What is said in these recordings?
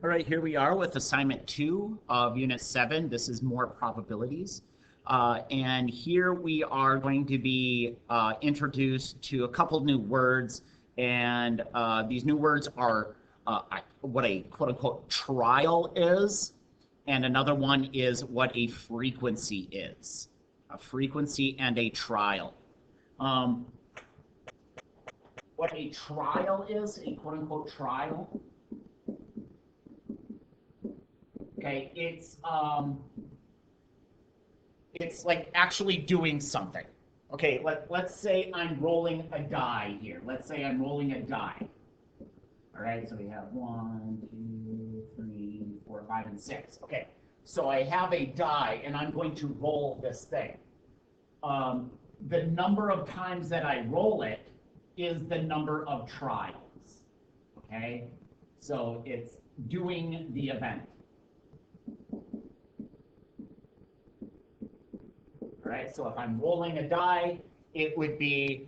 All right, here we are with assignment 2 of unit 7. This is more probabilities. And here we are going to be introduced to a couple new words. And these new words are what a quote-unquote trial is. And another one is what a frequency is. A frequency and a trial. What a trial is, a quote-unquote trial. Okay, it's like actually doing something. Okay, let's say I'm rolling a die here. Let's say I'm rolling a die. All right, so we have 1, 2, 3, 4, 5, and 6. Okay, so I have a die, and I'm going to roll this thing. The number of times that I roll it is the number of trials. Okay, so it's doing the event. Right? So if I'm rolling a die, it would be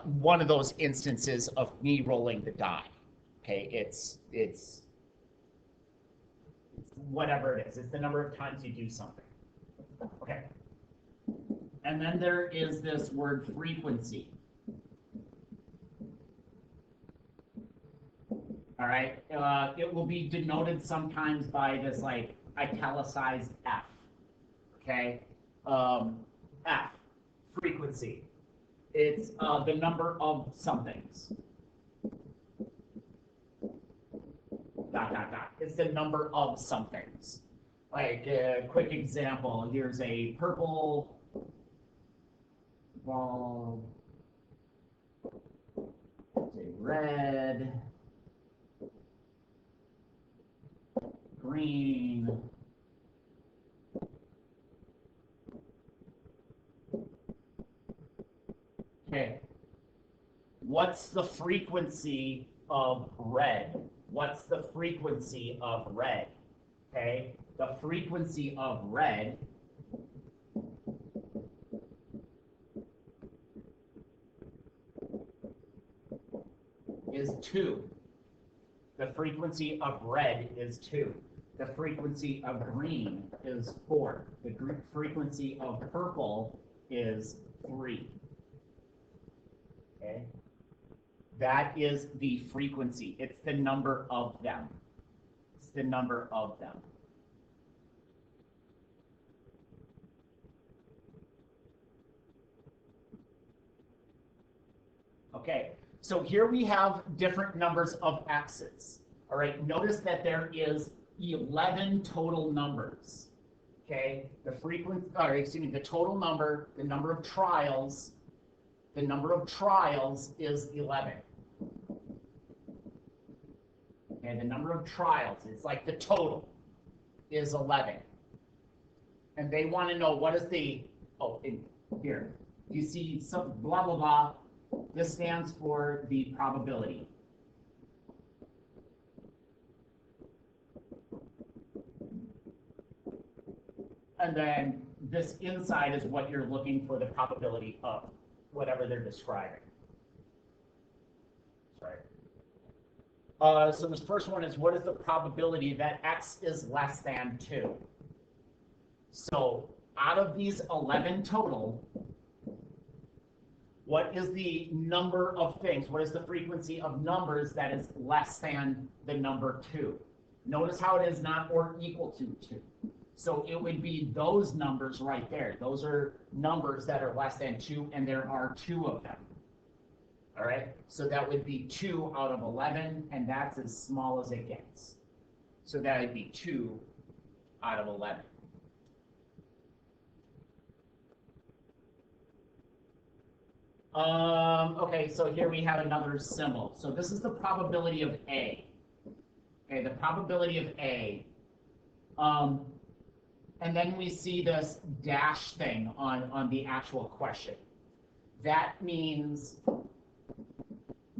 one of those instances of me rolling the die. Okay, it's whatever it is. It's the number of times you do something. Okay. And then there is this word frequency. All right. It will be denoted sometimes by this like italicized F. Okay. F, frequency. It's the number of somethings. Dot, dot, dot. It's the number of somethings. Like a quick example, here's a purple ball, a red, green, okay. What's the frequency of red? What's the frequency of red? Okay, the frequency of red is 2. The frequency of red is 2. The frequency of green is 4. The frequency of purple is 3. Okay, that is the frequency. It's the number of them. It's the number of them. Okay, so here we have different numbers of x's. All right, notice that there is 11 total numbers. Okay, the frequency, or excuse me, the total number, the number of trials. The number of trials is 11. Okay, the number of trials, it's like the total is 11. And they want to know what is the, here, you see some blah, blah, blah. This stands for the probability. And then this inside is what you're looking for the probability of whatever they're describing. Sorry. So this first one is, what is the probability that x is less than 2? So out of these 11 total, what is the number of things? What is the frequency of numbers that is less than the number 2? Notice how it is not or equal to 2. So it would be those numbers right there. Those are numbers that are less than 2, and there are 2 of them. All right, so that would be 2 out of 11, and that's as small as it gets. So that would be 2 out of 11. Okay, so here we have another symbol. So this is the probability of A. Okay, the probability of A. And then we see this dash thing on the actual question. That means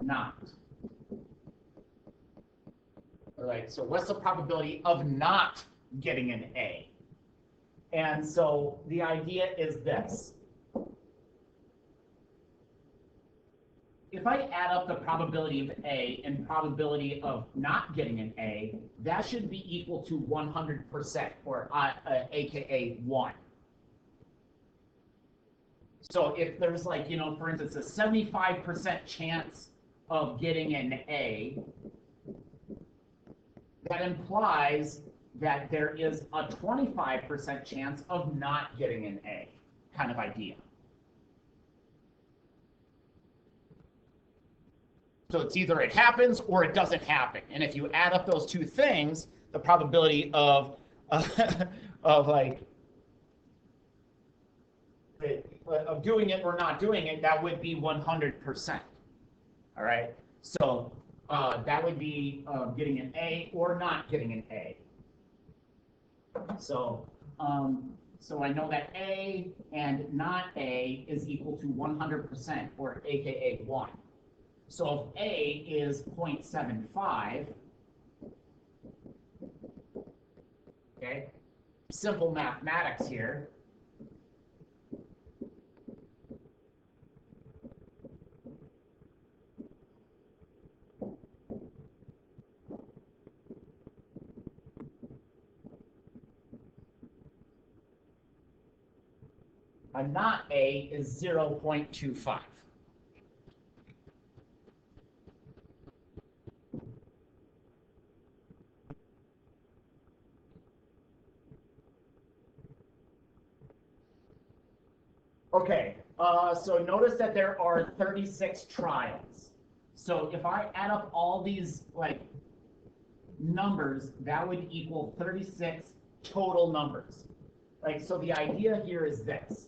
not. All right, so what's the probability of not getting an A? And so the idea is this. if I add up the probability of A and probability of not getting an A, that should be equal to 100%, or AKA 1. So if there's like, for instance, a 75% chance of getting an A, that implies that there is a 25% chance of not getting an A, kind of idea. So it's either it happens or it doesn't happen. And if you add up those two things, the probability of doing it or not doing it, that would be 100%. All right. So that would be getting an A or not getting an A. So so I know that A and not A is equal to 100%, or AKA 1. So if A is 0.75, okay, simple mathematics here. A not A is 0.25. Okay, so notice that there are 36 trials. So if I add up all these numbers, that would equal 36 total numbers. So the idea here is this.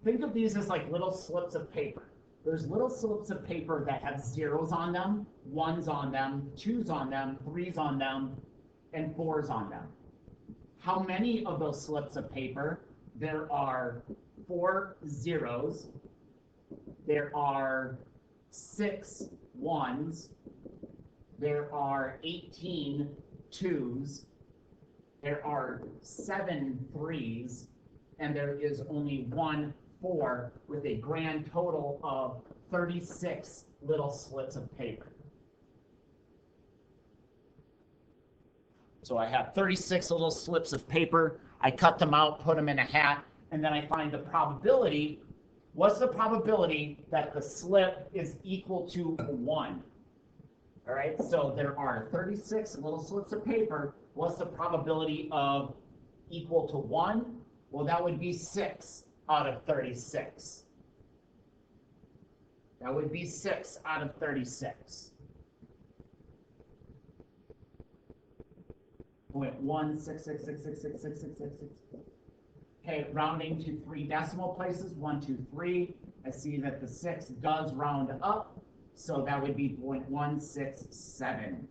Think of these as like little slips of paper. There's little slips of paper that have zeros on them, ones on them, twos on them, threes on them, and fours on them. How many of those slips of paper? There are 4 zeros, there are 6 ones, there are 18 twos, there are 7 threes, and there is only 1 4, with a grand total of 36 little slips of paper. So I have 36 little slips of paper. I cut them out, put them in a hat, and then I find the probability. What's the probability that the slip is equal to 1? All right, so there are 36 little slips of paper. What's the probability of equal to 1? Well, that would be 6 out of 36. That would be 6 out of 36. 0.16666666666. Okay, rounding to 3 decimal places, 1, 2, 3. I see that the 6 does round up, so that would be 0.167.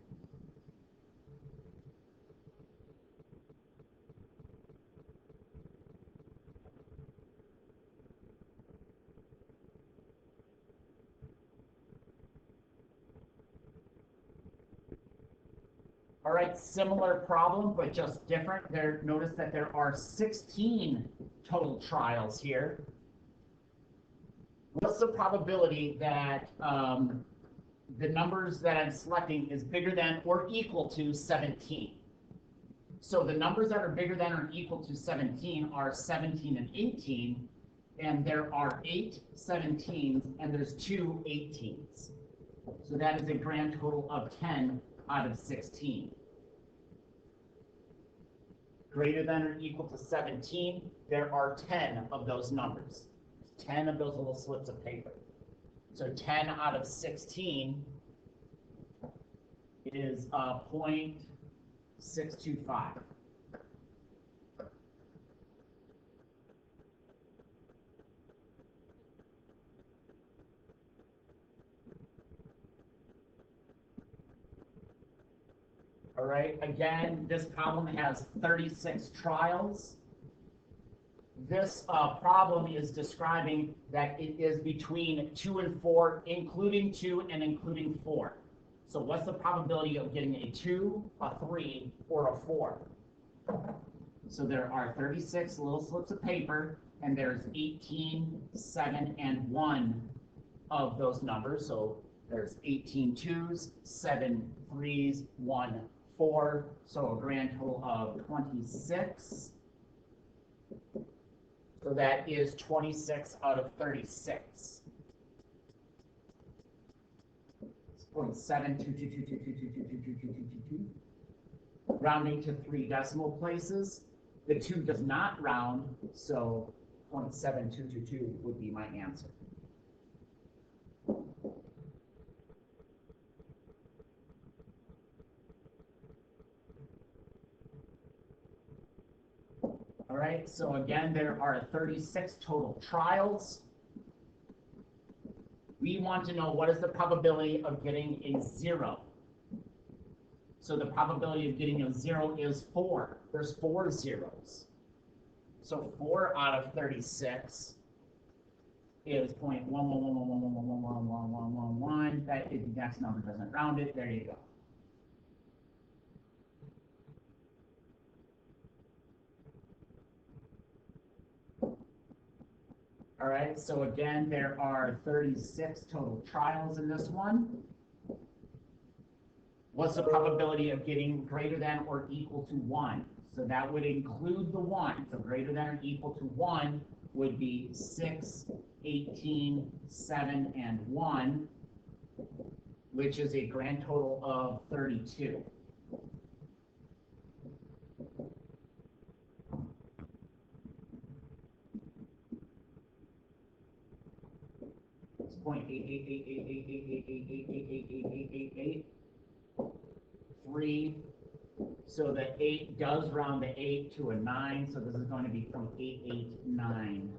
All right, similar problem, but just different. Notice that there are 16 total trials here. What's the probability that the numbers that I'm selecting is bigger than or equal to 17? So the numbers that are bigger than or equal to 17 are 17 and 18, and there are 8 17s, and there's 2 18s. So that is a grand total of 10 out of 16. Greater than or equal to 17, there are 10 of those numbers. 10 of those little slips of paper. So 10 out of 16 is 0.625. All right, again, this problem has 36 trials. This problem is describing that it is between 2 and 4, including 2 and including 4. So what's the probability of getting a 2, a 3, or a 4? So there are 36 little slips of paper, and there's 18, 7, and 1 of those numbers. So there's 18 twos, 7 threes, 1 4, so a grand total of 26. So that is 26 out of 36. 0.72222222222. Rounding to 3 decimal places. The 2 does not round, so 0.7222 would be my answer. All right, so again, there are 36 total trials. We want to know what is the probability of getting a 0. So the probability of getting a 0 is 4. There's 4 zeros. So 4 out of 36 is 0.11111111111. That is the next number, doesn't round it. There you go. All right, so again, there are 36 total trials in this one. What's the probability of getting greater than or equal to 1? So that would include the 1. So greater than or equal to 1 would be 6, 18, 7, and 1, which is a grand total of 32. It's 0.888888888888888. 3. So the 8 does round the 8 to a 9, so this is going to be 0.889.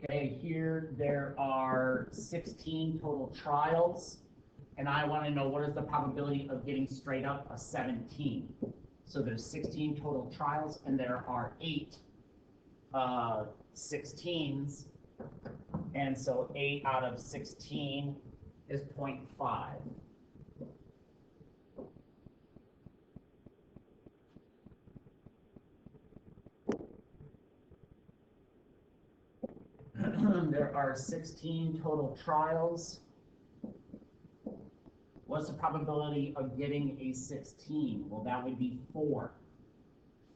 Okay, here there are 16 total trials, and I want to know what is the probability of getting straight up a 17. So there's 16 total trials, and there are 8 16s, and so 8 out of 16 is 0.5. There are 16 total trials. What's the probability of getting a 16? Well, that would be 4.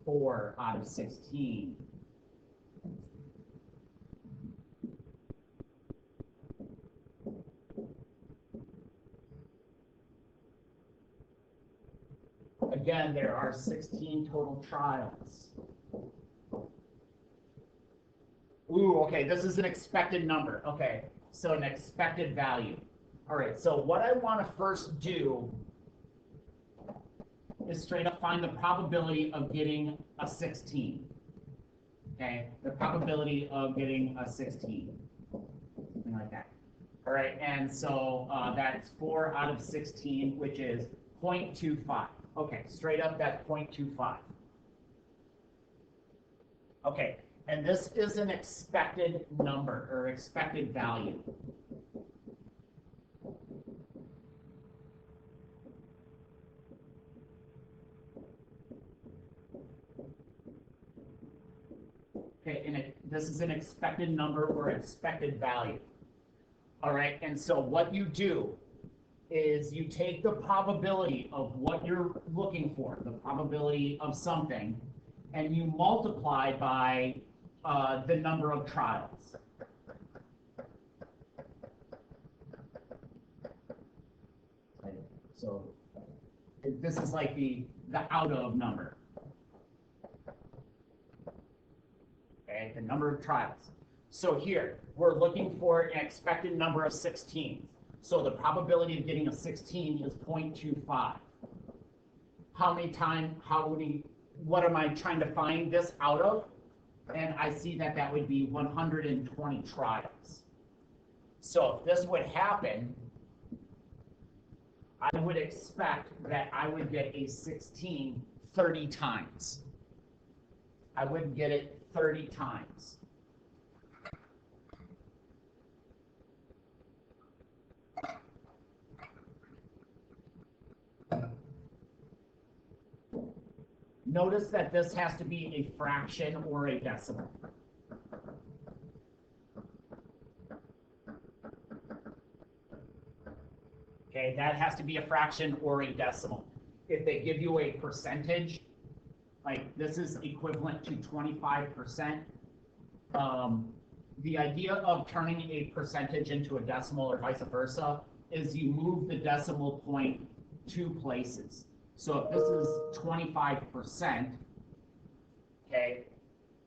4 out of 16. Again, there are 16 total trials. Ooh, okay, this is an expected number. Okay, so an expected value. All right, so what I want to first do is straight up find the probability of getting a 16. Okay, the probability of getting a 16. Something like that. All right, and so that's 4 out of 16, which is 0.25. Okay, straight up that's 0.25. Okay, and this is an expected number or expected value. Okay, and this is an expected number or expected value. All right, and so what you do is you take the probability of what you're looking for, the probability of something, and you multiply by the number of trials. So this is like the out of number. Okay, the number of trials. So here, we're looking for an expected number of 16. So the probability of getting a 16 is 0.25. What am I trying to find this out of? And I see that that would be 120 trials. So if this would happen, I would expect that I would get a 16 30 times. I would get it 30 times. Notice that this has to be a fraction or a decimal. Okay, that has to be a fraction or a decimal. If they give you a percentage, like this is equivalent to 25%, the idea of turning a percentage into a decimal or vice versa is you move the decimal point 2 places. So if this is 25%, okay,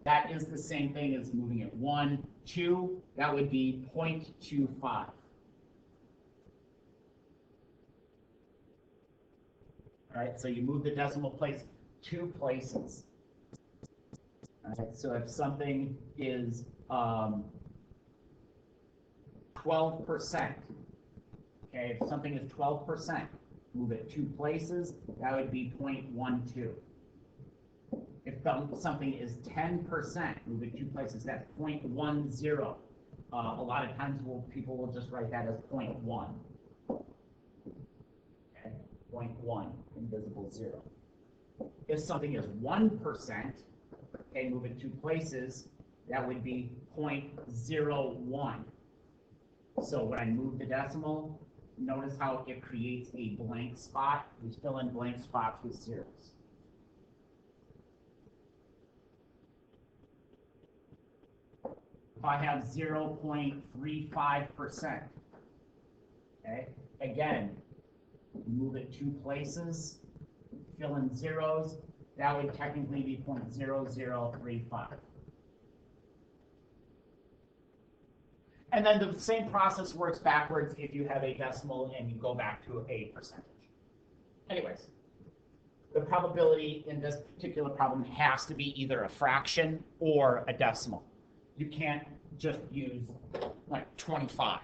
that is the same thing as moving it 1, 2, that would be 0.25. All right, so you move the decimal place 2 places. All right, so if something is 12%, okay, if something is 12%, move it 2 places, that would be 0.12. If something is 10%, move it 2 places, that's 0.10. A lot of times people will just write that as 0.1. Okay, 0.1, invisible 0. If something is 1%, okay, move it 2 places, that would be 0.01. So when I move the decimal, notice how it creates a blank spot. We fill in blank spots with zeros. If I have 0.35%, okay, again, move it 2 places, fill in zeros, that would technically be 0.0035. And then the same process works backwards if you have a decimal and you go back to a percentage. Anyways, the probability in this particular problem has to be either a fraction or a decimal. You can't just use like 25.